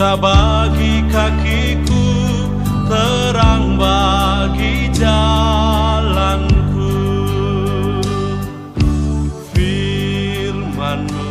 pelita bagi kakiku, terang bagi jalanku. Firman-Mu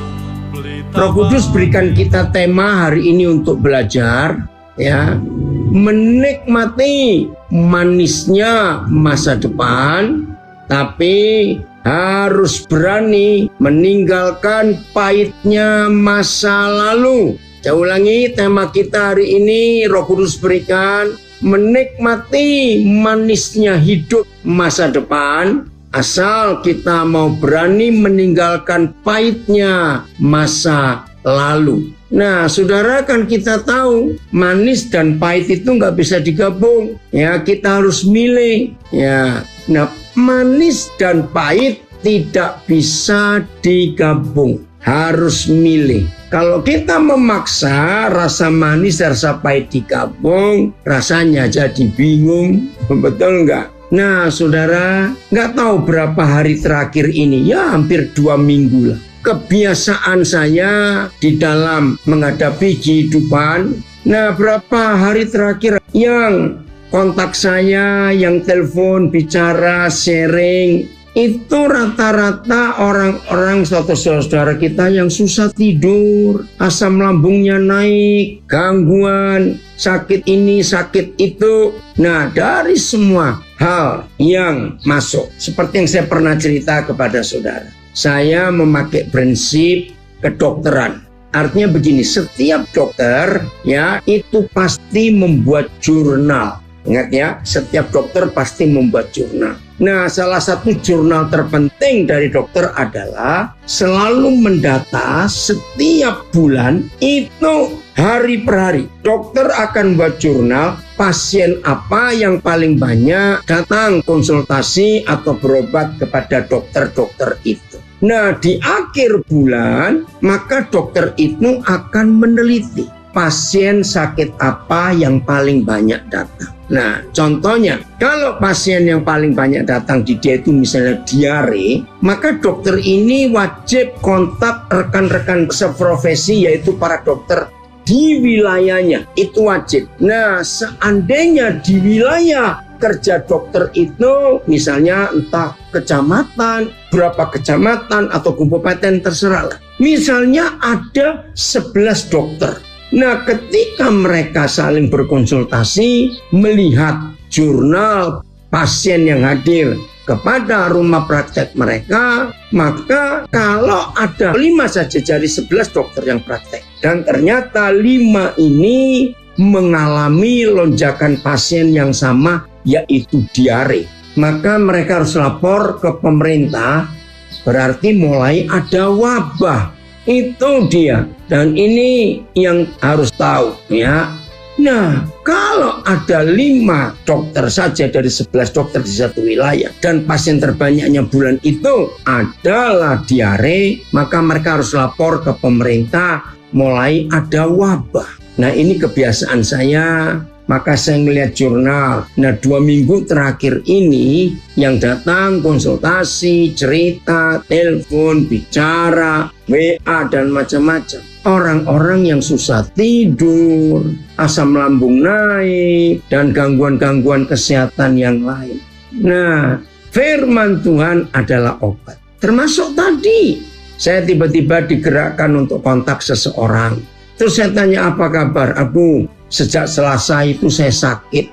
pelita. Roh Kudus berikan kita tema hari ini untuk belajar, ya, menikmati manisnya masa depan, tapi harus berani meninggalkan pahitnya masa lalu. Saya ulangi, tema kita hari ini Roh Kudus berikan menikmati manisnya hidup masa depan, asal kita mau berani meninggalkan pahitnya masa lalu. Nah, saudara, kan kita tahu manis dan pahit itu nggak bisa digabung. Ya, kita harus milih. Ya, nah, manis dan pahit tidak bisa digabung. Harus milih. Kalau kita memaksa rasa manis dan rasa pahit digabung, rasanya jadi bingung. Betul nggak? Nah, saudara, nggak tahu berapa hari terakhir ini, ya hampir 2 minggu lah. Kebiasaan saya di dalam menghadapi kehidupan. Nah, berapa hari terakhir yang kontak saya, yang telepon, bicara, sharing, itu rata-rata orang-orang saudara kita yang susah tidur, asam lambungnya naik, gangguan, sakit ini, sakit itu. Nah, dari semua hal yang masuk, seperti yang saya pernah cerita kepada saudara, saya memakai prinsip kedokteran. Artinya begini, setiap dokter ya itu pasti membuat jurnal. Ingat ya, setiap dokter pasti membuat jurnal. Nah, salah satu jurnal terpenting dari dokter adalah selalu mendata setiap bulan itu hari per hari. Dokter akan buat jurnal pasien apa yang paling banyak datang konsultasi atau berobat kepada dokter-dokter itu. Nah, di akhir bulan, maka dokter itu akan meneliti pasien sakit apa yang paling banyak datang. Nah, contohnya, kalau pasien yang paling banyak datang di dia itu misalnya diare, maka dokter ini wajib kontak rekan-rekan seprofesi, yaitu para dokter di wilayahnya. Itu wajib. Nah, seandainya di wilayah kerja dokter itu misalnya entah kecamatan, berapa kecamatan atau kabupaten terserah lah. Misalnya ada 11 dokter. Nah, ketika mereka saling berkonsultasi, melihat jurnal pasien yang hadir kepada rumah praktek mereka, maka kalau ada 5 saja dari 11 dokter yang praktek, dan ternyata 5 ini mengalami lonjakan pasien yang sama, yaitu diare, maka mereka harus lapor ke pemerintah, berarti mulai ada wabah. Itu dia, dan ini yang harus tahu ya. Nah, kalau ada 5 dokter saja dari 11 dokter di satu wilayah dan pasien terbanyaknya bulan itu adalah diare, maka mereka harus lapor ke pemerintah mulai ada wabah. Nah, ini kebiasaan saya. Maka saya melihat jurnal. Nah, 2 minggu terakhir ini yang datang konsultasi, cerita, telepon, bicara, WA dan macam-macam. Orang-orang yang susah tidur, asam lambung naik, dan gangguan-gangguan kesehatan yang lain. Nah, firman Tuhan adalah obat. Termasuk tadi, saya tiba-tiba digerakkan untuk kontak seseorang. Terus saya tanya, apa kabar? Abu, sejak Selasa itu saya sakit,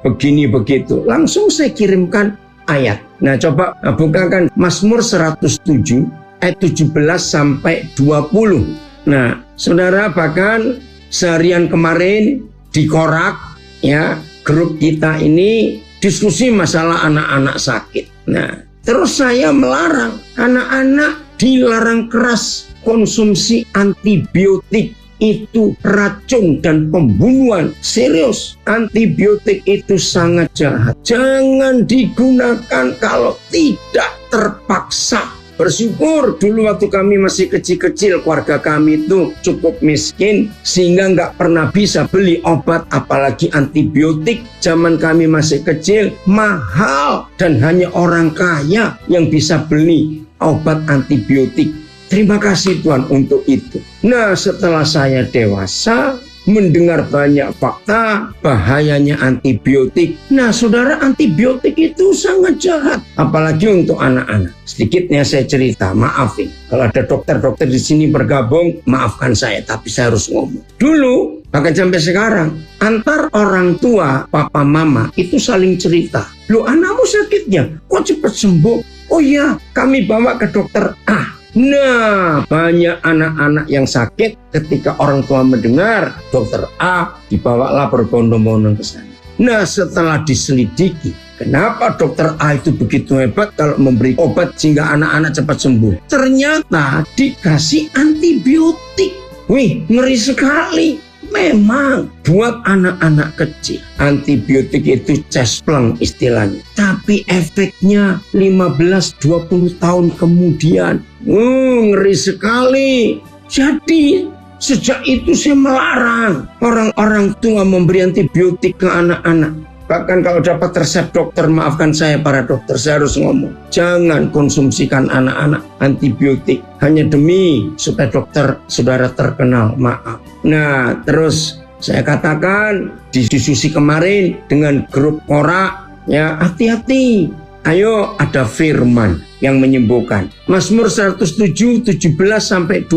begini begitu. Langsung saya kirimkan ayat. Nah, coba bukakan Mazmur 107 ayat 17 sampai 20. Nah, saudara, bahkan seharian kemarin di Korak ya, grup kita ini diskusi masalah anak-anak sakit. Nah, terus saya melarang anak-anak, dilarang keras konsumsi antibiotik. Itu racun dan pembunuhan serius. Antibiotik itu sangat jahat. Jangan digunakan kalau tidak terpaksa. Bersyukur dulu waktu kami masih kecil-kecil, keluarga kami itu cukup miskin sehingga nggak pernah bisa beli obat, apalagi antibiotik. Zaman kami masih kecil mahal dan hanya orang kaya yang bisa beli obat antibiotik. Terima kasih Tuhan untuk itu. Nah, setelah saya dewasa, mendengar banyak fakta bahayanya antibiotik. Nah, saudara, antibiotik itu sangat jahat, apalagi untuk anak-anak. Sedikitnya saya cerita, maafin. Kalau ada dokter-dokter di sini bergabung, maafkan saya, tapi saya harus ngomong. Dulu, bahkan sampai sekarang, antar orang tua, papa mama, itu saling cerita. Loh, anakmu sakitnya, kok cepat sembuh? Oh iya, kami bawa ke dokter A. Nah, banyak anak-anak yang sakit ketika orang tua mendengar dokter A, dibawalah berbondong-bondong ke sana. Nah, setelah diselidiki, kenapa dokter A itu begitu hebat kalau memberi obat sehingga anak-anak cepat sembuh? Ternyata dikasih antibiotik. Wih, ngeri sekali. Memang buat anak-anak kecil antibiotik itu cespleng istilahnya. Tapi efeknya 15-20 tahun kemudian. Ngeri sekali. Jadi sejak itu saya melarang orang-orang tua memberi antibiotik ke anak-anak. Bahkan kalau dapat resep dokter, maafkan saya para dokter, saya harus ngomong. Jangan konsumsikan anak-anak antibiotik hanya demi supaya dokter saudara terkenal, maaf. Nah, terus saya katakan di diskusi kemarin dengan grup Kora, ya hati-hati. Ayo, ada firman yang menyembuhkan. Mazmur 107, 17-20.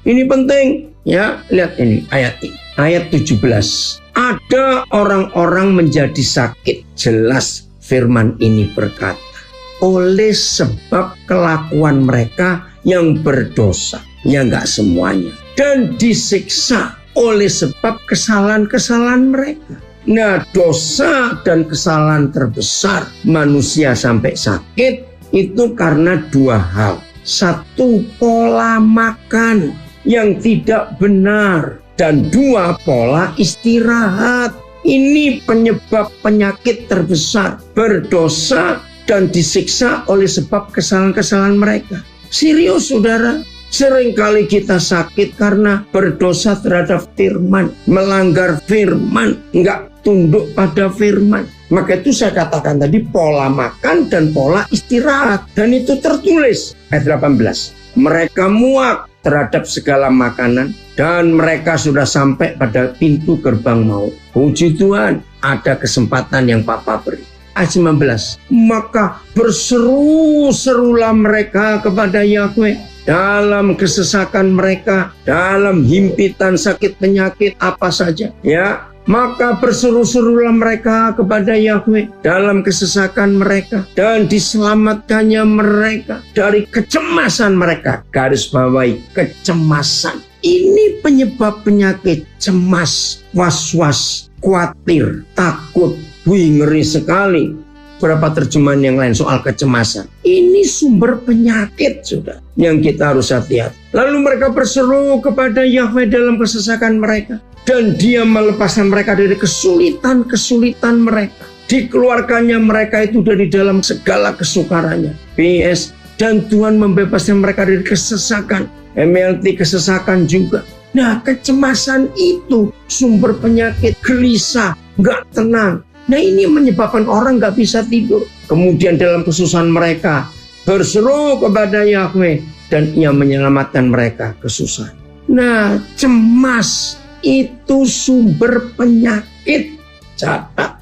Ini penting, ya. Lihat ini ayat ini. Ayat 17. Ada orang-orang menjadi sakit. Jelas firman ini berkata, oleh sebab kelakuan mereka yang berdosa. Ya enggak semuanya. Dan disiksa oleh sebab kesalahan-kesalahan mereka. Nah, dosa dan kesalahan terbesar manusia sampai sakit itu karena dua hal. Satu, pola makan yang tidak benar. Dan dua, pola istirahat. Ini penyebab penyakit terbesar. Berdosa dan disiksa oleh sebab kesalahan-kesalahan mereka. Serius, saudara. Seringkali kita sakit karena berdosa terhadap firman. Melanggar firman. Enggak tunduk pada firman. Maka itu saya katakan tadi pola makan dan pola istirahat. Dan itu tertulis. Ayat 18. Mereka muak terhadap segala makanan dan mereka sudah sampai pada pintu gerbang maut. Puji Tuhan, ada kesempatan yang Papa beri. Ayat 19. Maka berseru-serulah mereka kepada Yahweh dalam kesesakan mereka, dalam himpitan sakit penyakit apa saja, ya. Maka berseru-serulah mereka kepada Yahweh dalam kesesakan mereka dan diselamatkannya mereka dari kecemasan mereka. Garis bawahi, kecemasan. Ini penyebab penyakit, cemas, was-was, khawatir, takut. Wih, ngeri sekali. Berapa terjemahan yang lain soal kecemasan. Ini sumber penyakit, sudah, yang kita harus hati-hati. Lalu mereka berseru kepada Yahweh dalam kesesakan mereka. Dan dia melepaskan mereka dari kesulitan-kesulitan mereka. Dikeluarkannya mereka itu dari dalam segala kesukarannya. PS. Dan Tuhan membebaskan mereka dari kesesakan. MLT kesesakan juga. Nah, kecemasan itu sumber penyakit, gelisah, gak tenang. Nah, ini menyebabkan orang gak bisa tidur. Kemudian dalam kesusahan mereka berseru kepada Yahweh dan ia menyelamatkan mereka kesusahan. Nah, cemas itu sumber penyakit. Catat,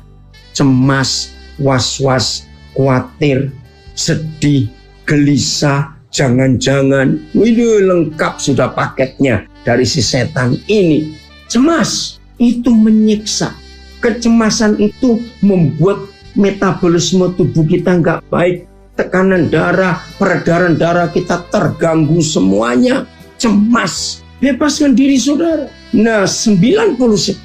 cemas, was-was, khawatir, sedih, gelisah, jangan-jangan. Ini lengkap sudah paketnya dari si setan ini. Cemas itu menyiksa. Kecemasan itu membuat metabolisme tubuh kita nggak baik. Tekanan darah, peredaran darah kita terganggu semuanya. Cemas. Bebaskan diri, saudara. Nah, 90%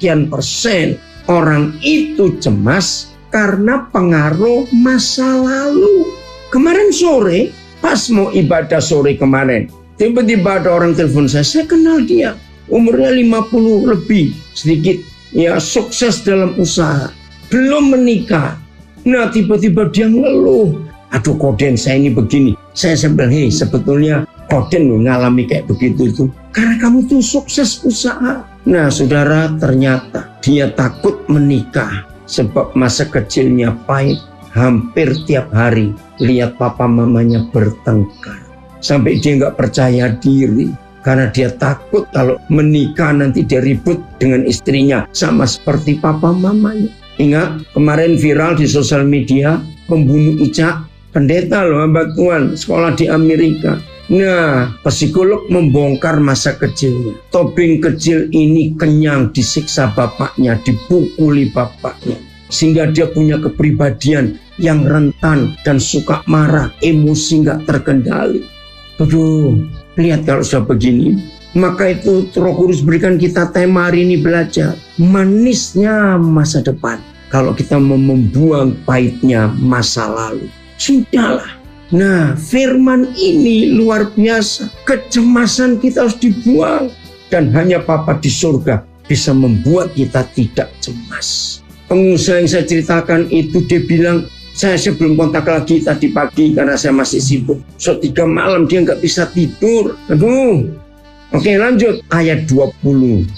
orang itu cemas karena pengaruh masa lalu. Kemarin sore, pas mau ibadah sore kemarin, tiba-tiba ada orang telepon saya kenal dia. Umurnya 50 lebih sedikit. Ya, sukses dalam usaha. Belum menikah. Nah, tiba-tiba dia ngeluh. Aduh, Koden, saya ini begini. Saya bilang, hei, sebetulnya Koden ngalami kayak begitu itu karena kamu tuh sukses usaha. Nah, saudara, ternyata dia takut menikah sebab masa kecilnya pahit. Hampir tiap hari lihat papa mamanya bertengkar. Sampai dia nggak percaya diri. Karena dia takut kalau menikah nanti dia ribut dengan istrinya. Sama seperti papa mamanya. Ingat kemarin viral di sosial media, pembunuh Ica, pendeta loh hamba Tuhan, sekolah di Amerika. Nah, psikolog membongkar masa kecilnya. Tobing kecil ini kenyang disiksa bapaknya, dipukuli bapaknya. Sehingga dia punya kepribadian yang rentan dan suka marah, emosi nggak terkendali. Aduh, lihat kalau sudah begini. Maka itu Roh Kudus berikan kita tema hari ini belajar manisnya masa depan. Kalau kita mau membuang pahitnya masa lalu, sudahlah. Nah, firman ini luar biasa. Kecemasan kita harus dibuang. Dan hanya Bapa di surga bisa membuat kita tidak cemas. Pengusaha yang saya ceritakan itu dia bilang, saya sebelum kontak lagi tadi pagi karena saya masih sibuk. So 3 malam dia nggak bisa tidur. Aduh. Oke, lanjut ayat 20.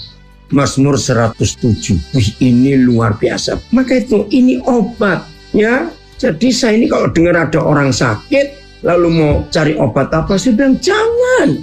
Mazmur 107. Wih, ini luar biasa. Maka itu ini obat ya. Jadi saya ini kalau dengar ada orang sakit lalu mau cari obat apa, saya bilang jangan.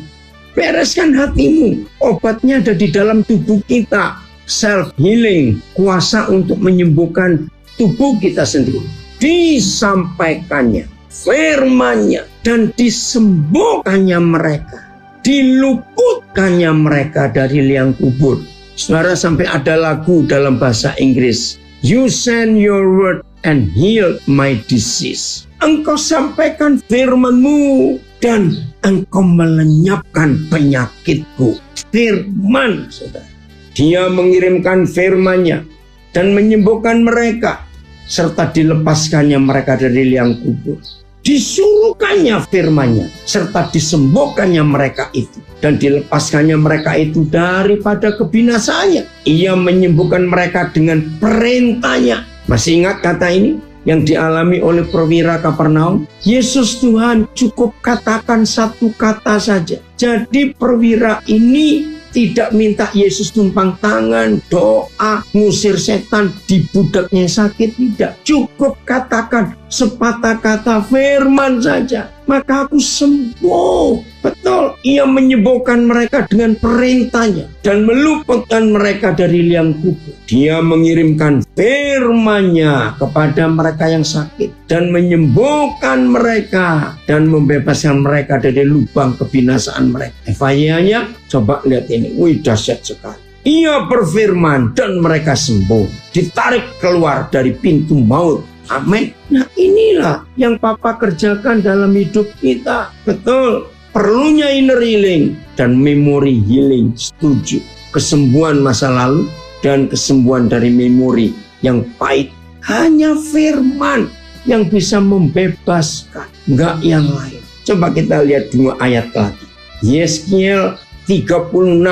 Bereskan hatimu. Obatnya ada di dalam tubuh kita. Self healing, kuasa untuk menyembuhkan tubuh kita sendiri. Disampaikannya, firman-Nya dan disembuhkannya mereka, diluputkannya mereka dari liang kubur. Saudara, sampai ada lagu dalam bahasa Inggris, You send your word and heal my disease. Engkau sampaikan firman-Mu dan Engkau melenyapkan penyakitku. Firman, saudara. Dia mengirimkan firman-Nya dan menyembuhkan mereka, serta dilepaskannya mereka dari liang kubur. Disuruhkannya firman-Nya, serta disembuhkannya mereka itu, dan dilepaskannya mereka itu daripada kebinasaannya. Ia menyembuhkan mereka dengan perintah-Nya. Masih ingat kata ini yang dialami oleh perwira Kapernaum? Yesus Tuhan, cukup katakan satu kata saja. Jadi perwira ini tidak minta Yesus tumpang tangan, doa, ngusir setan di budaknya sakit, tidak. Cukup katakan sepatah kata firman saja, maka aku sembuh. Betul, ia menyembuhkan mereka dengan perintah-Nya dan meluputkan mereka dari liang kubur. Dia mengirimkan firman-Nya kepada mereka yang sakit dan menyembuhkan mereka dan membebaskan mereka dari lubang kebinasaan mereka. Evangelianya, coba lihat ini, wih dahsyat sekali. Ia berfirman dan mereka sembuh, ditarik keluar dari pintu maut. Amin. Nah, inilah yang Papa kerjakan dalam hidup kita. Betul. Perlunya inner healing dan memory healing. Setuju. Kesembuhan masa lalu dan kesembuhan dari memori yang pahit. Hanya firman yang bisa membebaskan, enggak yang lain. Coba kita lihat 2 ayat lagi. Yeskiel 36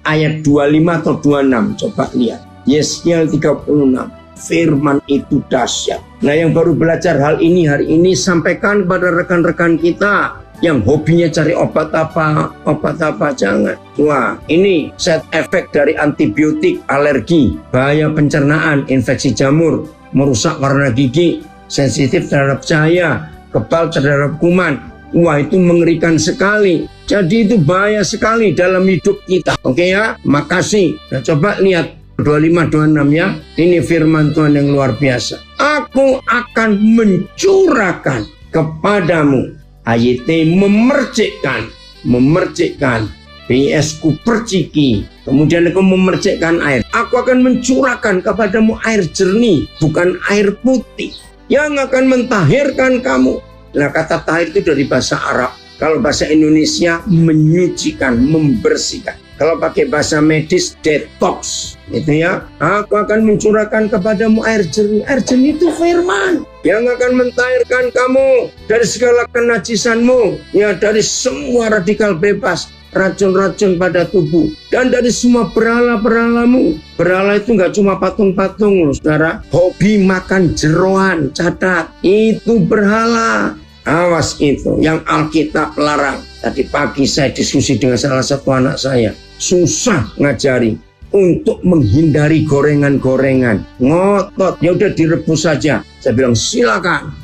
ayat 25 atau 26. Coba lihat. Yeskiel 36. Firman itu dahsyat. Nah, yang baru belajar hal ini hari ini, sampaikan kepada rekan-rekan kita yang hobinya cari obat apa jangan. Wah, ini side effect dari antibiotik, alergi, bahaya pencernaan, infeksi jamur, merusak warna gigi, sensitif terhadap cahaya, kebal terhadap kuman. Wah, itu mengerikan sekali. Jadi itu bahaya sekali dalam hidup kita. Oke ya, makasih. Nah, coba lihat 25-26 ya. Ini firman Tuhan yang luar biasa. Aku akan mencurahkan kepadamu, ayat memercikkan, PS-ku perciki, kemudian aku memercikkan air. Aku akan mencurahkan kepadamu air jernih, bukan air putih, yang akan mentahirkan kamu. Nah, kata tahir itu dari bahasa Arab. Kalau bahasa Indonesia, menyucikan, membersihkan. Kalau pakai bahasa medis, detox. Itu ya. Aku akan mencurahkan kepadamu air jernih. Air jernih itu firman yang akan mentahirkan kamu dari segala kenajisanmu. Ya, dari semua radikal bebas, racun-racun pada tubuh, dan dari semua berhala-berhalamu. Berhala itu nggak cuma patung-patung loh, saudara. Hobi makan jeroan, catat. Itu berhala. Awas itu yang Alkitab larang. Tadi pagi saya diskusi dengan salah satu anak saya. Susah ngajari untuk menghindari gorengan-gorengan. Ngotot, ya udah direbus saja. Saya bilang silakan.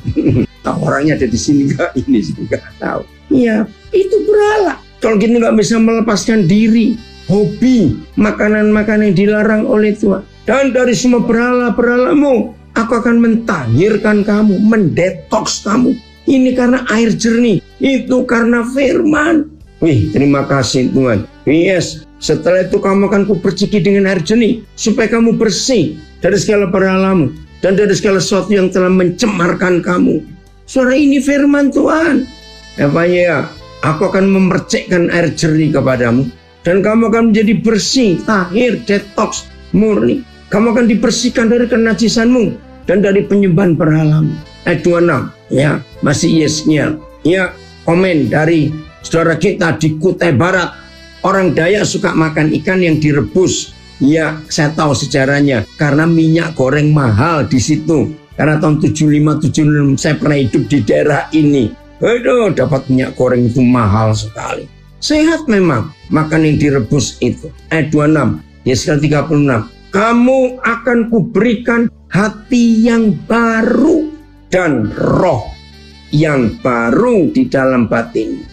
Orangnya ada di sini nggak? Ini nggak tahu. Iya, itu berhala. Kalau kita nggak bisa melepaskan diri, hobi, makanan-makanan yang dilarang oleh Tuhan, dan dari semua berhala-berhalamu, aku akan mentahirkan kamu, mendetoks kamu. Ini karena air jernih, itu karena firman. Wih, terima kasih Tuhan. Yes, setelah itu kamu akan kuperciki dengan air jernih, supaya kamu bersih dari segala berhalamu dan dari segala sesuatu yang telah mencemarkan kamu. Saudara, ini firman Tuhan. Ya, aku akan memercikkan air jernih kepadamu, dan kamu akan menjadi bersih, tahir, detoks, murni. Kamu akan dibersihkan dari kenajisanmu dan dari penyembahan berhalamu. Ayat 26, ya, masih Yesnya. Ya, komen dari saudara kita di Kutai Barat. Orang Dayak suka makan ikan yang direbus. Ya, saya tahu sejarahnya karena minyak goreng mahal di situ. Karena tahun 75-76 saya pernah hidup di daerah ini. Aduh, dapat minyak goreng itu mahal sekali. Sehat memang makan yang direbus itu. Ayat 26, Yesaya 36. Kamu akan kuberikan hati yang baru dan roh yang baru di dalam batin.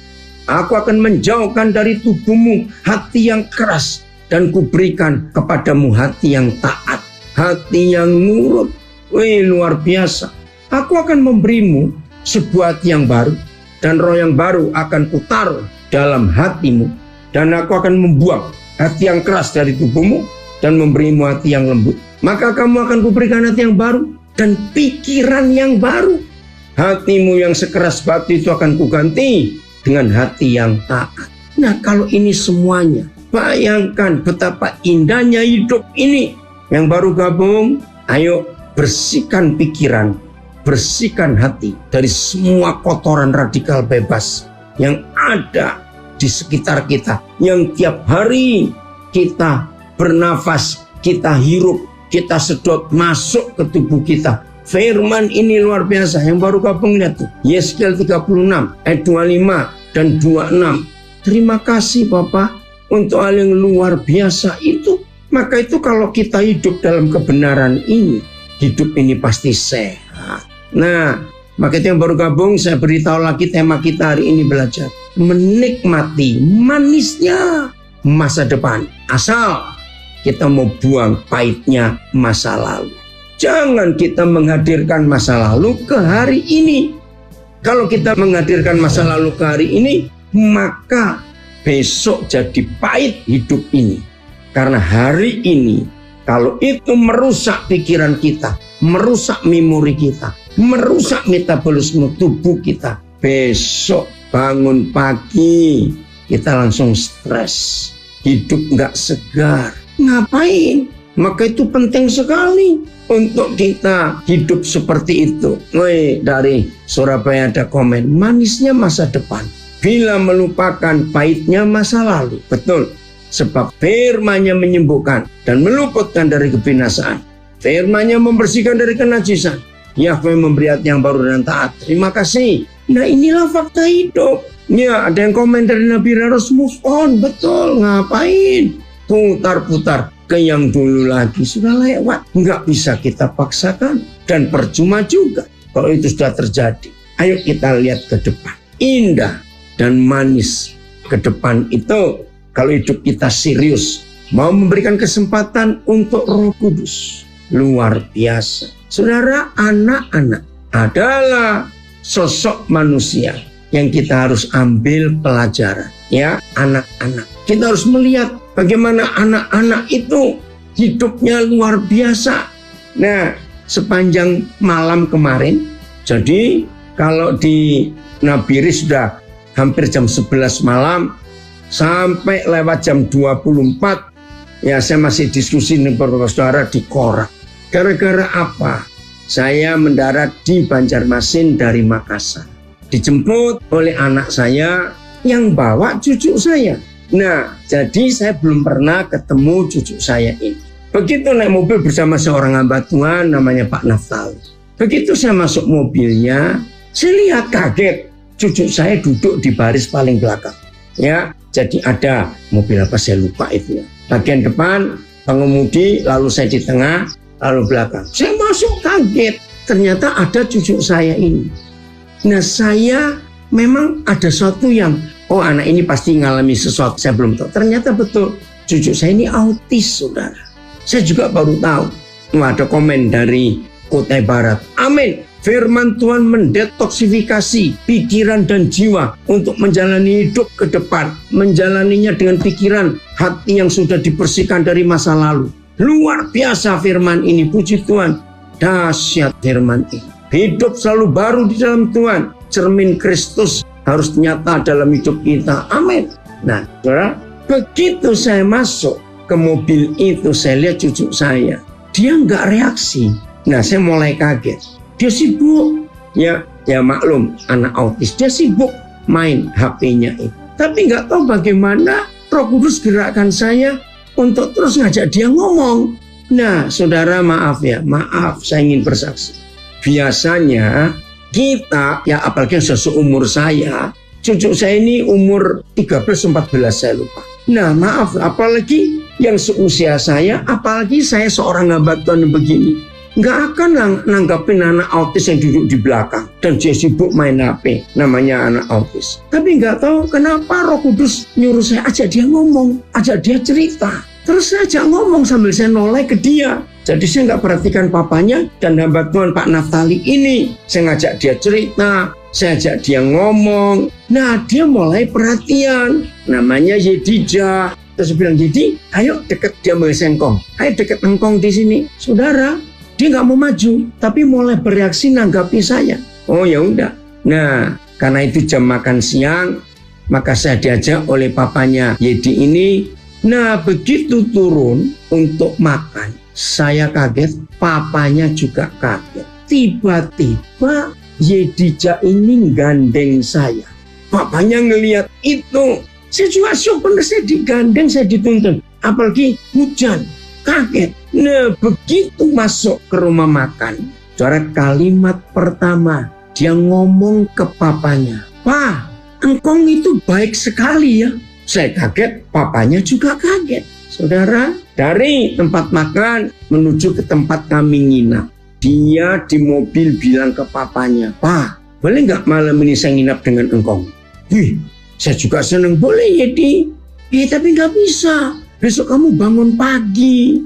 Aku akan menjauhkan dari tubuhmu hati yang keras, dan kuberikan kepadamu hati yang taat, hati yang nurut. Wih, luar biasa. Aku akan memberimu sebuah hati yang baru, dan roh yang baru akan kutaruh dalam hatimu, dan aku akan membuang hati yang keras dari tubuhmu dan memberimu hati yang lembut. Maka kamu akan kuberikan hati yang baru dan pikiran yang baru. Hatimu yang sekeras batu itu akan kuganti dengan hati yang taat. Nah, kalau ini semuanya, bayangkan betapa indahnya hidup ini. Yang baru gabung, ayo bersihkan pikiran, bersihkan hati dari semua kotoran radikal bebas yang ada di sekitar kita, yang tiap hari kita bernafas, kita hirup, kita sedot masuk ke tubuh kita. Firman ini luar biasa. Yang baru gabung lihat tuh, Yesaya 36 ayat 25 dan 26. Terima kasih Bapak untuk hal yang luar biasa itu. Maka itu kalau kita hidup dalam kebenaran ini, hidup ini pasti sehat. Nah, maka itu yang baru gabung, saya beritahu lagi tema kita hari ini belajar menikmati manisnya masa depan. Asal kita mau buang pahitnya masa lalu. Jangan kita menghadirkan masa lalu ke hari ini. Kalau kita menghadirkan masa lalu ke hari ini, maka besok jadi pahit hidup ini. Karena hari ini, kalau itu merusak pikiran kita, merusak memori kita, merusak metabolisme tubuh kita, besok bangun pagi, kita langsung stres. Hidup nggak segar. Ngapain? Maka itu penting sekali untuk kita hidup seperti itu. Woi, dari Surabaya ada komen, manisnya masa depan bila melupakan pahitnya masa lalu. Betul, sebab firman-Nya menyembuhkan dan meluputkan dari kebinasaan. Firman-Nya membersihkan dari kenajisan. Yahweh memberi hati yang baru dan taat. Terima kasih. Nah, inilah fakta hidup. Ya, ada yang komen dari Nabi harus move on. Betul, ngapain? Putar-putar ke yang dulu lagi, sudah lewat. Nggak bisa kita paksakan dan percuma juga kalau itu sudah terjadi. Ayo kita lihat ke depan. Indah dan manis ke depan itu kalau hidup kita serius, mau memberikan kesempatan untuk Roh Kudus. Luar biasa. Saudara, anak-anak adalah sosok manusia yang kita harus ambil pelajaran. Ya, anak-anak. Kita harus melihat bagaimana anak-anak itu hidupnya luar biasa. Nah, sepanjang malam kemarin, jadi kalau di Nabiri sudah hampir jam 11 malam sampai lewat jam 24, ya saya masih diskusi dengan beberapa saudara di Korak. Gara-gara apa? Saya mendarat di Banjarmasin dari Makassar. Dijemput oleh anak saya yang bawa cucu saya. Nah, jadi saya belum pernah ketemu cucu saya ini. Begitu naik mobil bersama seorang hamba Tuhan namanya Pak Naftali. Begitu saya masuk mobilnya, saya lihat kaget. Cucu saya duduk di baris paling belakang. Ya, jadi ada mobil apa saya lupa itu ya. Bagian depan, pengemudi, lalu saya di tengah, lalu belakang. Saya masuk kaget. Ternyata ada cucu saya ini. Nah, saya memang ada sesuatu yang oh anak ini pasti ngalami sesuatu, saya belum tahu. Ternyata betul, cucu saya ini autis, saudara. Saya juga baru tahu. Ada komen dari Kutai Barat. Amin. Firman Tuhan mendetoksifikasi pikiran dan jiwa untuk menjalani hidup ke depan. Menjalaninya dengan pikiran hati yang sudah dibersihkan dari masa lalu. Luar biasa firman ini, puji Tuhan. Dahsyat firman ini. Hidup selalu baru di dalam Tuhan. Cermin Kristus harus nyata dalam hidup kita. Amin. Nah, saudara, begitu saya masuk ke mobil itu, saya lihat cucu saya. Dia nggak reaksi. Nah, saya mulai kaget. Dia sibuk. Ya maklum, anak autis. Dia sibuk main HP-nya itu. Tapi nggak tahu bagaimana Roh Kudus gerakkan saya untuk terus ngajak dia ngomong. Nah, saudara, maaf, saya ingin bersaksi. Biasanya kita, ya apalagi yang seumur saya, cucu saya ini umur 13-14 saya lupa. Nah, maaf, apalagi yang seusia saya, apalagi saya seorang hamba Tuhan begini. Nggak akan nanggapin anak autis yang duduk di belakang dan dia sibuk main HP, namanya anak autis. Tapi nggak tahu kenapa Roh Kudus nyuruh saya ajak dia ngomong, ajak dia cerita. Terus saya ajak ngomong sambil saya noleh ke dia. Jadi saya nggak perhatikan papanya dan hamba Tuhan Pak Naftali ini. Saya ngajak dia cerita, saya ajak dia ngomong. Nah, dia mulai perhatian. Namanya Yedija. Terus saya bilang, Yedi, ayo deket, dia mulai sengkong. Ayo deket engkong di sini, saudara. Dia nggak mau maju, tapi mulai bereaksi nanggapi saya. Oh ya udah. Nah, karena itu jam makan siang, maka saya diajak oleh papanya Yedi ini. Nah, begitu turun untuk makan, saya kaget, papanya juga kaget. Tiba-tiba Yedija ini gandeng saya. Papanya ngelihat itu, saya juga syok, bener, saya digandeng, saya dituntun. Apalagi hujan, kaget. Nah, begitu masuk ke rumah makan, saudara, kalimat pertama dia ngomong ke papanya, "Pak, engkong itu baik sekali ya." Saya kaget, papanya juga kaget. Saudara, dari tempat makan menuju ke tempat kami nginap. Dia di mobil bilang ke papanya, "Pak, boleh nggak malam ini saya nginap dengan engkong?" Wih, saya juga senang, "Boleh Yedi." Tapi nggak bisa. Besok kamu bangun pagi.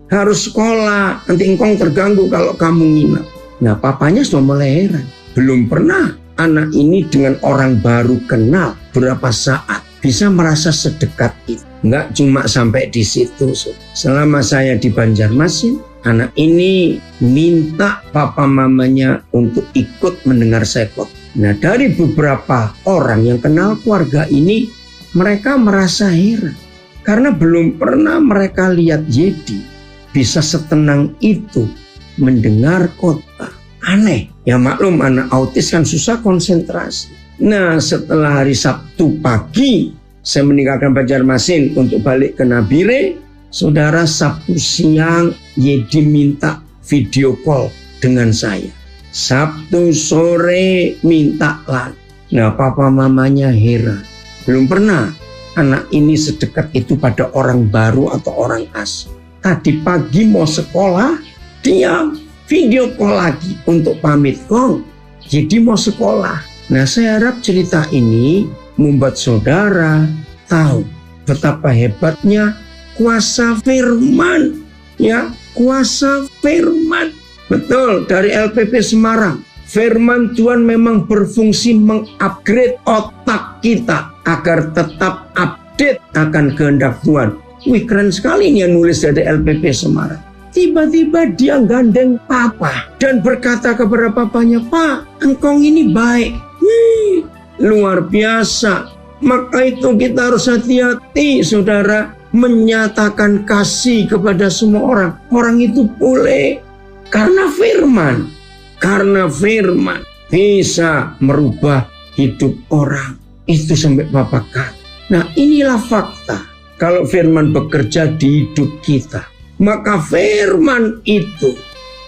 Harus sekolah, nanti engkong terganggu kalau kamu nginap. Nah, papanya sudah mulai heran. Belum pernah anak ini dengan orang baru kenal berapa saat bisa merasa sedekat itu. Nggak cuma sampai di situ. Selama saya di Banjarmasin, anak ini minta papa mamanya untuk ikut mendengar sekot. Nah, dari beberapa orang yang kenal keluarga ini, mereka merasa heran. Karena belum pernah mereka lihat Yedi bisa setenang itu mendengar khotbah. Aneh. Ya maklum, anak autis kan susah konsentrasi. Nah, setelah hari Sabtu pagi saya meninggalkan Banjarmasin untuk balik ke Nabire. Saudara, Sabtu siang Yedi minta video call dengan saya. Sabtu sore minta lagi. Nah, papa mamanya heran. Belum pernah anak ini sedekat itu pada orang baru atau orang asing. Tadi pagi mau sekolah, dia video call lagi untuk pamit, "Kong, jadi mau sekolah." Nah, saya harap cerita ini membuat saudara tahu betapa hebatnya kuasa firman. Ya, kuasa firman. Betul, dari LPP Semarang. Firman Tuhan memang berfungsi mengupgrade otak kita agar tetap update akan kehendak Tuhan. Wih, keren sekali ini yang nulis dari LPP Semarang. Tiba-tiba dia gandeng papa dan berkata kepada papanya, "Pak, engkong ini baik." Wih, luar biasa. Maka itu kita harus hati-hati, saudara, menyatakan kasih kepada semua orang. Orang itu boleh karena firman. Karena firman bisa merubah hidup orang. Itu sampai papa kata. Nah, inilah fakta. Kalau firman bekerja di hidup kita, maka firman itu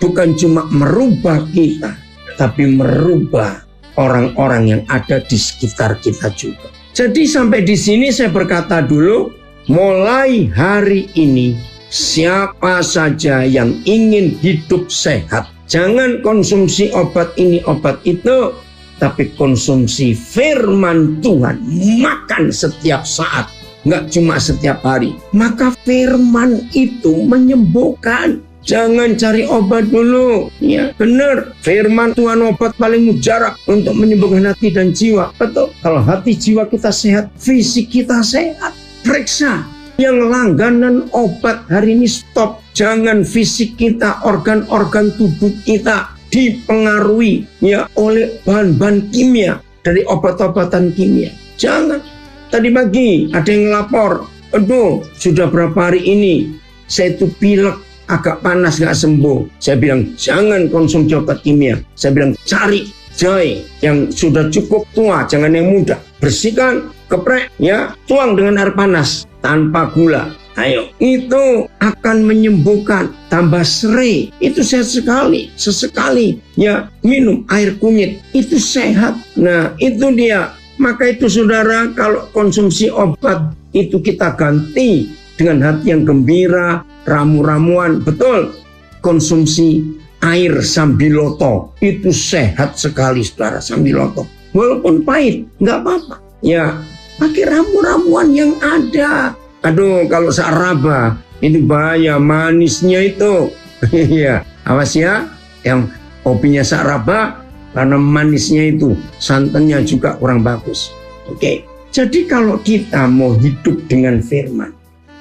bukan cuma merubah kita, tapi merubah orang-orang yang ada di sekitar kita juga. Jadi sampai di sini saya berkata dulu, mulai hari ini, siapa saja yang ingin hidup sehat, jangan konsumsi obat ini, obat itu, tapi konsumsi firman Tuhan. Makan setiap saat, nggak cuma setiap hari. Maka firman itu menyembuhkan. Jangan cari obat dulu. Ya, benar. Firman Tuhan obat paling mujarab untuk menyembuhkan hati dan jiwa. Betul. Kalau hati jiwa kita sehat, fisik kita sehat. Periksa. Yang langganan obat hari ini stop. Jangan fisik kita, organ-organ tubuh kita dipengaruhi ya oleh bahan-bahan kimia dari obat-obatan kimia. Jangan. Tadi pagi ada yang lapor, aduh sudah berapa hari ini saya itu pilek, agak panas gak sembuh. Saya bilang jangan konsumsi obat kimia. Saya bilang cari jahe yang sudah cukup tua, jangan yang muda. Bersihkan, geprek ya, tuang dengan air panas tanpa gula. Ayo, itu akan menyembuhkan. Tambah serai, itu sehat sekali. Sesekali ya minum air kunyit, itu sehat. Nah itu dia. Maka itu saudara, kalau konsumsi obat itu kita ganti dengan hati yang gembira, ramu-ramuan. Betul, konsumsi air sambiloto itu sehat sekali saudara, sambiloto. Walaupun pahit, nggak apa-apa. Ya, pakai ramu-ramuan yang ada. Aduh, kalau saraba itu bahaya, manisnya itu. Iya, awas ya, yang kopinya saraba karena manisnya itu, santannya juga kurang bagus. Oke, jadi kalau kita mau hidup dengan firman,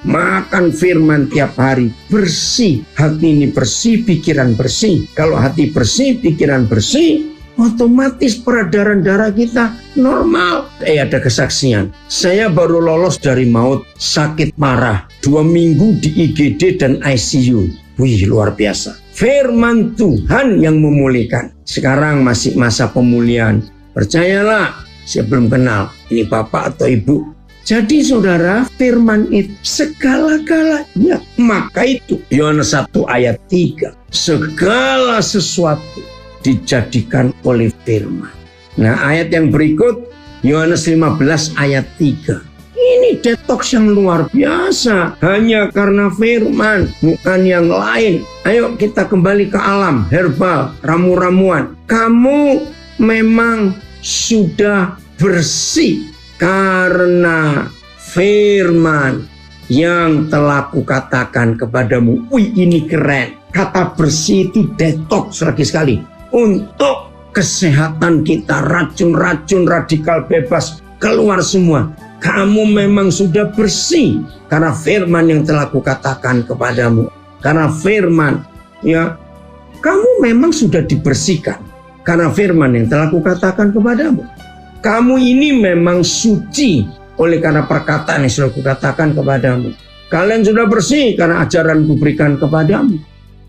makan firman tiap hari, bersih. Hati ini bersih, pikiran bersih. Kalau hati bersih, pikiran bersih, otomatis peredaran darah kita normal. Ada kesaksian. Saya baru lolos dari maut, sakit parah. 2 minggu di IGD dan ICU. Wih, luar biasa. Firman Tuhan yang memulihkan. Sekarang masih masa pemulihan. Percayalah, saya belum kenal ini bapak atau ibu. Jadi saudara, firman itu segala-galanya. Maka itu Yohanes 1 ayat 3. Segala sesuatu dijadikan oleh firman. Nah, ayat yang berikut Yohanes 15 ayat 3. Ini detox yang luar biasa, hanya karena firman, bukan yang lain. Ayo kita kembali ke alam, herbal, ramu-ramuan. Kamu memang sudah bersih karena firman yang telah kukatakan kepadamu. Wih, ini keren. Kata bersih itu detox lagi sekali. Untuk kesehatan kita, racun-racun radikal bebas keluar semua. Kamu memang sudah bersih karena firman yang telah kukatakan kepadamu. Karena firman, ya, kamu memang sudah dibersihkan karena firman yang telah kukatakan kepadamu. Kamu ini memang suci oleh karena perkataan yang sudah kukatakan kepadamu. Kalian sudah bersih karena ajaran kuberikan kepadamu.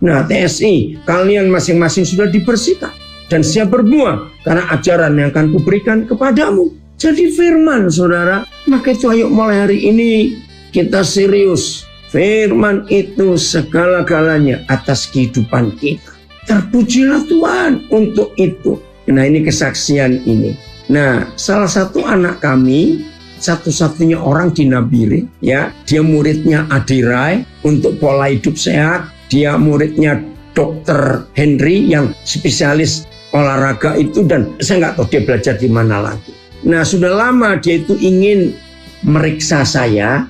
Nah, TSI, kalian masing-masing sudah dibersihkan dan siap berbuah karena ajaran yang akan kuberikan kepadamu. Jadi firman saudara, maka itu ayo mulai hari ini kita serius. Firman itu segala-galanya atas kehidupan kita. Terpujilah Tuhan untuk itu. Nah, ini kesaksian ini. Nah, salah satu anak kami, satu-satunya orang di Nabire, ya, dia muridnya Adirai untuk pola hidup sehat. Dia muridnya Dr. Henry yang spesialis olahraga itu, dan saya nggak tahu dia belajar di mana lagi. Nah, sudah lama dia itu ingin meriksa saya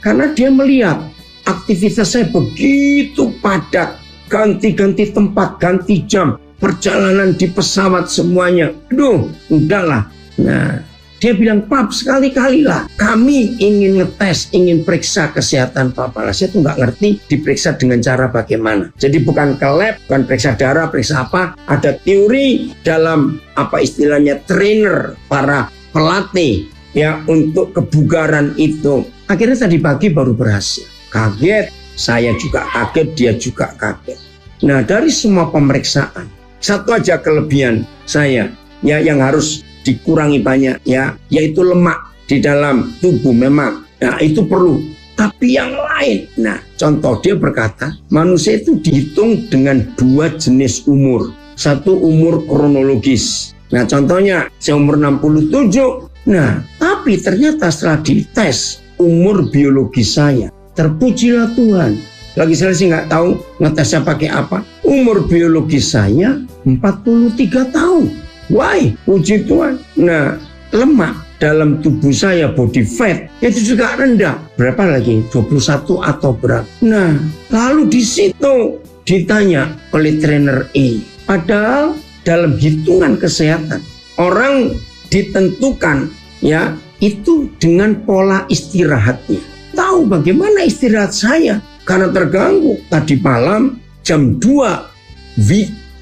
karena dia melihat aktivitas saya begitu padat, ganti-ganti tempat, ganti jam, perjalanan di pesawat semuanya. Aduh, udahlah. Nah, dia bilang, Pap, sekali-kali lah kami ingin ngetes, ingin periksa kesehatan Papa. Lah, saya tuh nggak ngerti diperiksa dengan cara bagaimana. Jadi bukan ke lab, bukan periksa darah, periksa apa. Ada teori dalam apa istilahnya trainer, para pelatih ya untuk kebugaran itu. Akhirnya tadi pagi baru berhasil. Kaget, saya juga kaget, dia juga kaget. Nah, dari semua pemeriksaan, satu aja kelebihan saya ya yang harus dikurangi banyak ya, yaitu lemak di dalam tubuh memang. Nah, itu perlu. Tapi yang lain, nah contoh dia berkata, manusia itu dihitung dengan 2 jenis umur. Satu umur kronologis. Nah, contohnya saya umur 67. Nah, tapi ternyata setelah dites umur biologi saya, terpujilah Tuhan. Lagi saya sih nggak tahu ngetesnya pakai apa. Umur biologi saya 43 tahun. Why? Puji Tuhan. Nah, lemak dalam tubuh saya, body fat, itu juga rendah. Berapa lagi? 21 atau berapa? Nah, lalu di situ ditanya oleh trainer E. Padahal dalam hitungan kesehatan, orang ditentukan ya itu dengan pola istirahatnya. Tahu bagaimana istirahat saya? Karena terganggu tadi malam jam 2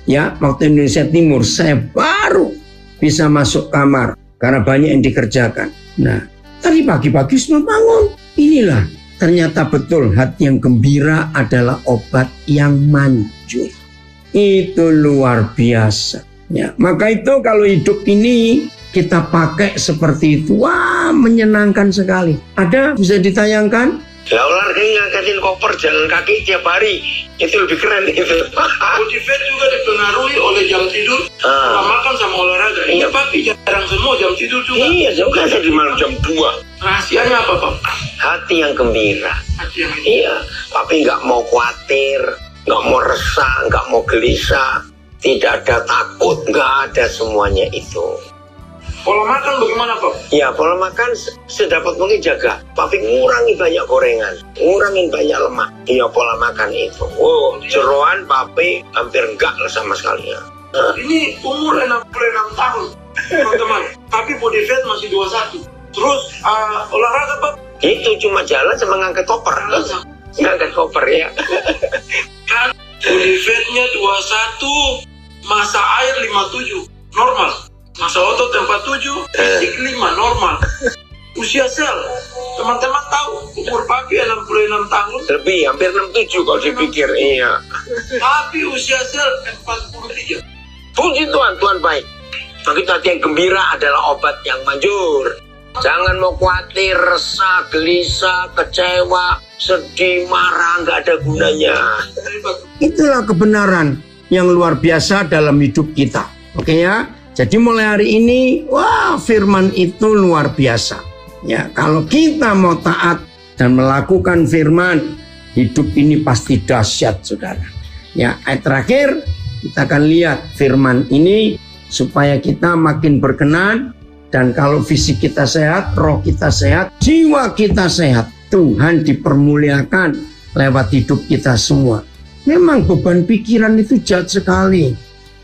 ya waktu Indonesia Timur saya baru bisa masuk kamar karena banyak yang dikerjakan. Nah, tadi pagi-pagi sudah bangun. Inilah ternyata betul hati yang gembira adalah obat yang manjur. Itu luar biasa. Ya, maka itu kalau hidup ini kita pakai seperti itu, wah menyenangkan sekali. Ada bisa ditayangkan? Ya olahraga ngangkatin koper jalan kaki tiap hari itu lebih keren itu. Body fat juga dipengaruhi oleh jam tidur, pola makan sama olahraga. Iya papi jarang semua jam tidur juga. Iya juga saya di malam jam 2. Rahasianya apa Pak? Hati yang gembira. Hati yang Iya, papi nggak mau khawatir, nggak mau resah, nggak mau gelisah, tidak ada takut, nggak ada semuanya itu. Pola makan bagaimana Pak? Ya pola makan sedapat mungkin jaga. Papi ngurangi banyak gorengan, ngurangin banyak lemak. Iya pola makan itu. Oh, jeroan papi hampir enggak lah sama sekali ya. Ini umur 66 tahun teman-teman. Tapi body fat masih 21. Terus olahraga Pak? Itu cuma jalan sama ngangkat koper. Ngangkat koper ya. Kan body fatnya 21, masa air 57, normal. Masa otot 47, fisik 5, normal. Usia sel, teman-teman tahu umur papi 66 tahun. Lebih, hampir 67 kalau dipikir. Iya. Tapi usia sel 43. Puji Tuhan, Tuhan baik. Bagi hati yang gembira adalah obat yang manjur. Jangan mau khawatir, resah, gelisah, kecewa, sedih, marah, nggak ada gunanya. Itulah kebenaran yang luar biasa dalam hidup kita. Oke ya? Jadi mulai hari ini, wah firman itu luar biasa. Ya, kalau kita mau taat dan melakukan firman, hidup ini pasti dahsyat, saudara. Ya, ayat terakhir kita akan lihat firman ini supaya kita makin berkenan. Dan kalau fisik kita sehat, roh kita sehat, jiwa kita sehat, Tuhan dipermuliakan lewat hidup kita semua. Memang beban pikiran itu jahat sekali.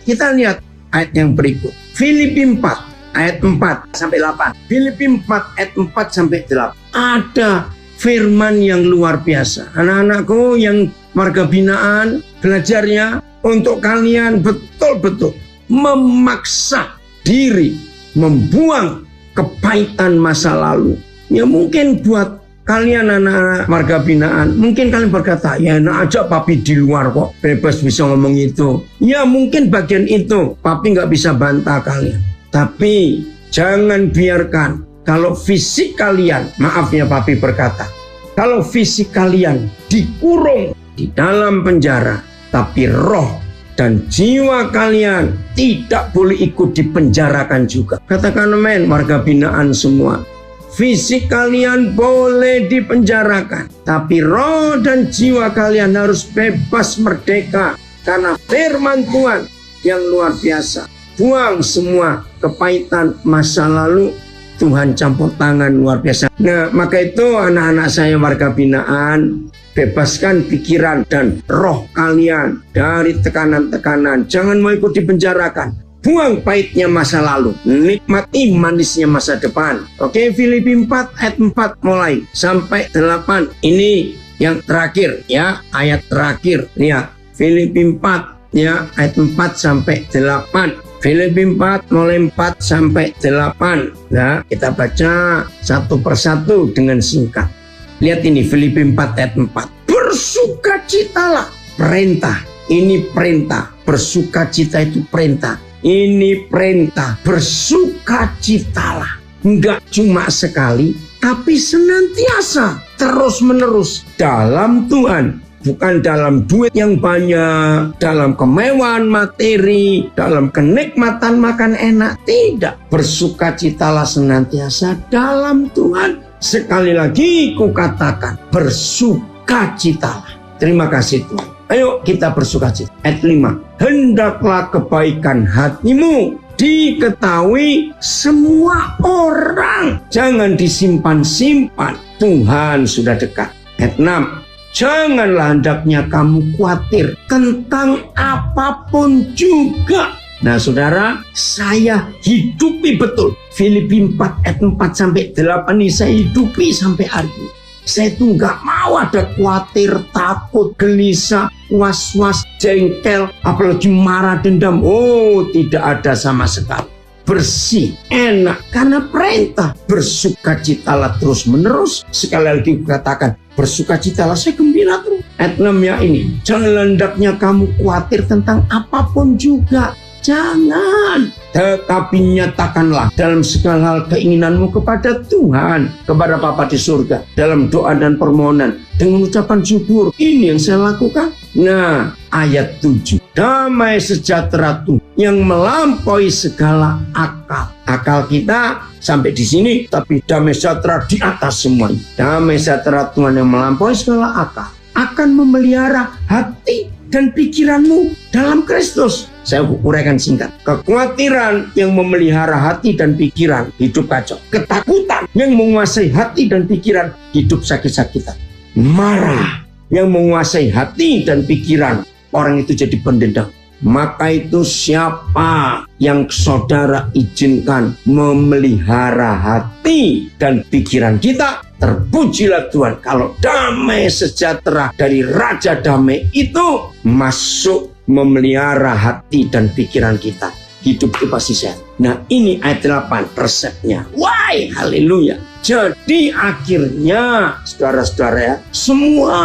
Kita lihat ayat yang berikut. Filipi 4 ayat 4 sampai 8. Filipi 4 ayat 4 sampai 8. Ada firman yang luar biasa. Anak-anakku yang marga binaan, belajarnya untuk kalian betul-betul memaksa diri, membuang kepahitan masa lalu. Ya mungkin buat kalian anak-anak marga binaan, mungkin kalian berkata, ya enak aja papi di luar kok, bebas bisa ngomong itu. Ya mungkin bagian itu, papi nggak bisa bantah kalian. Tapi jangan biarkan kalau fisik kalian, maaf ya papi berkata, kalau fisik kalian dikurung di dalam penjara, tapi roh dan jiwa kalian tidak boleh ikut dipenjarakan juga. Katakan amin, marga binaan semua. Fisik kalian boleh dipenjarakan, tapi roh dan jiwa kalian harus bebas merdeka. Karena firman Tuhan yang luar biasa. Buang semua kepahitan masa lalu. Tuhan campur tangan luar biasa. Nah, maka itu anak-anak saya warga binaan, bebaskan pikiran dan roh kalian dari tekanan-tekanan. Jangan mau ikut dipenjarakan. Buang pahitnya masa lalu, nikmati manisnya masa depan. Oke, Filipi 4 ayat 4 mulai sampai 8. Ini yang terakhir ya, ayat terakhir. Lihat, Filipi 4 ya, ayat 4 sampai 8. Filipi 4 mulai 4 sampai 8. Nah, kita baca satu persatu dengan singkat. Lihat ini Filipi 4 ayat 4. Bersukacitalah, perintah. Ini perintah. Bersukacita itu perintah. Ini perintah, bersukacitalah. Enggak cuma sekali, tapi senantiasa, terus-menerus dalam Tuhan. Bukan dalam duit yang banyak, dalam kemewahan materi, dalam kenikmatan makan enak. Tidak, bersukacitalah senantiasa dalam Tuhan. Sekali lagi kukatakan, bersukacitalah. Terima kasih Tuhan. Ayo kita bersukacita. Ayat 5. Hendaklah kebaikan hatimu diketahui semua orang. Jangan disimpan-simpan. Tuhan sudah dekat. Ayat 6. Janganlah hendaknya kamu khawatir tentang apapun juga. Nah saudara, saya hidupi betul Filipi 4 ayat 4 sampai 8 ini saya hidupi sampai hari ini. Saya tuh gak mau ada khawatir, takut, gelisah, was-was, jengkel, apalagi marah, dendam. Oh, tidak ada sama sekali. Bersih, enak, karena perintah. Bersukacitalah terus menerus. Sekali lagi katakan, bersukacitalah, saya gembira terus. Ayat 6 ya ini. Jangan hendaknya kamu khawatir tentang apapun juga. Jangan. Tetapi nyatakanlah dalam segala hal keinginanmu kepada Tuhan, kepada Bapa di surga, dalam doa dan permohonan dengan ucapan syukur. Ini yang saya lakukan. Nah, ayat 7. Damai sejahtera Tuhan yang melampaui segala akal. Akal kita sampai di sini, tapi damai sejahtera di atas semuanya. Damai sejahtera Tuhan yang melampaui segala akal akan memelihara hati dan pikiranmu dalam Kristus. Saya uraikan singkat. Kekhawatiran yang memelihara hati dan pikiran, hidup kacau. Ketakutan yang menguasai hati dan pikiran, hidup sakit-sakitan. Marah yang menguasai hati dan pikiran, orang itu jadi pendendam. Maka itu siapa yang saudara izinkan memelihara hati dan pikiran kita? Terpujilah Tuhan kalau damai sejahtera dari Raja Damai itu masuk memelihara hati dan pikiran kita. Hidup itu pasti sehat. Nah ini ayat 8 resepnya. Wah, haleluya. Jadi akhirnya saudara-saudara ya, semua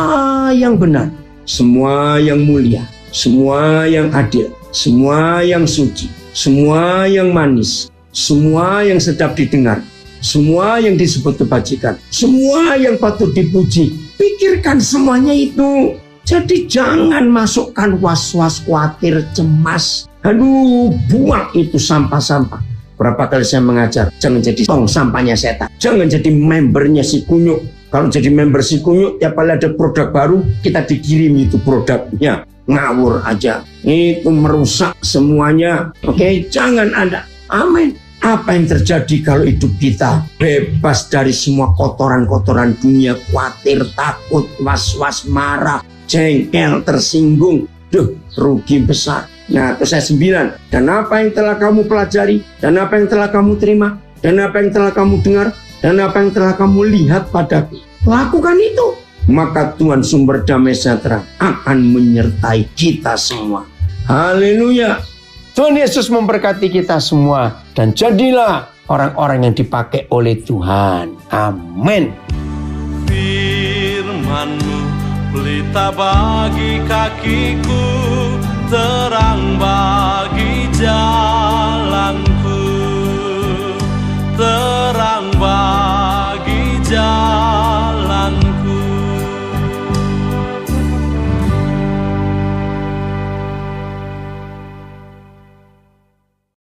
yang benar, semua yang mulia, semua yang adil, semua yang suci, semua yang manis, semua yang sedap didengar, semua yang disebut kebajikan, semua yang patut dipuji, pikirkan semuanya itu. Jadi jangan masukkan was-was, khawatir, cemas. Aduh, buang itu sampah-sampah. Berapa kali saya mengajar, jangan jadi tong sampahnya setan. Jangan jadi membernya si kunyuk. Kalau jadi member si kunyuk, tiap kali ada produk baru, kita dikirim itu produknya. Ngawur aja. Itu merusak semuanya. Oke, jangan ada. Amin. Apa yang terjadi kalau hidup kita bebas dari semua kotoran-kotoran dunia, khawatir, takut, was-was, marah, jengkel, tersinggung. Duh, rugi besar. Nah, terus ayat 9. Dan apa yang telah kamu pelajari, dan apa yang telah kamu terima, dan apa yang telah kamu dengar, dan apa yang telah kamu lihat padaku, lakukan itu. Maka Tuhan sumber damai sejahtera akan menyertai kita semua. Haleluya. Tuhan Yesus memberkati kita semua. Dan jadilah orang-orang yang dipakai oleh Tuhan. Amin. Firman-Mu pelita bagi kakiku, terang bagi jalan.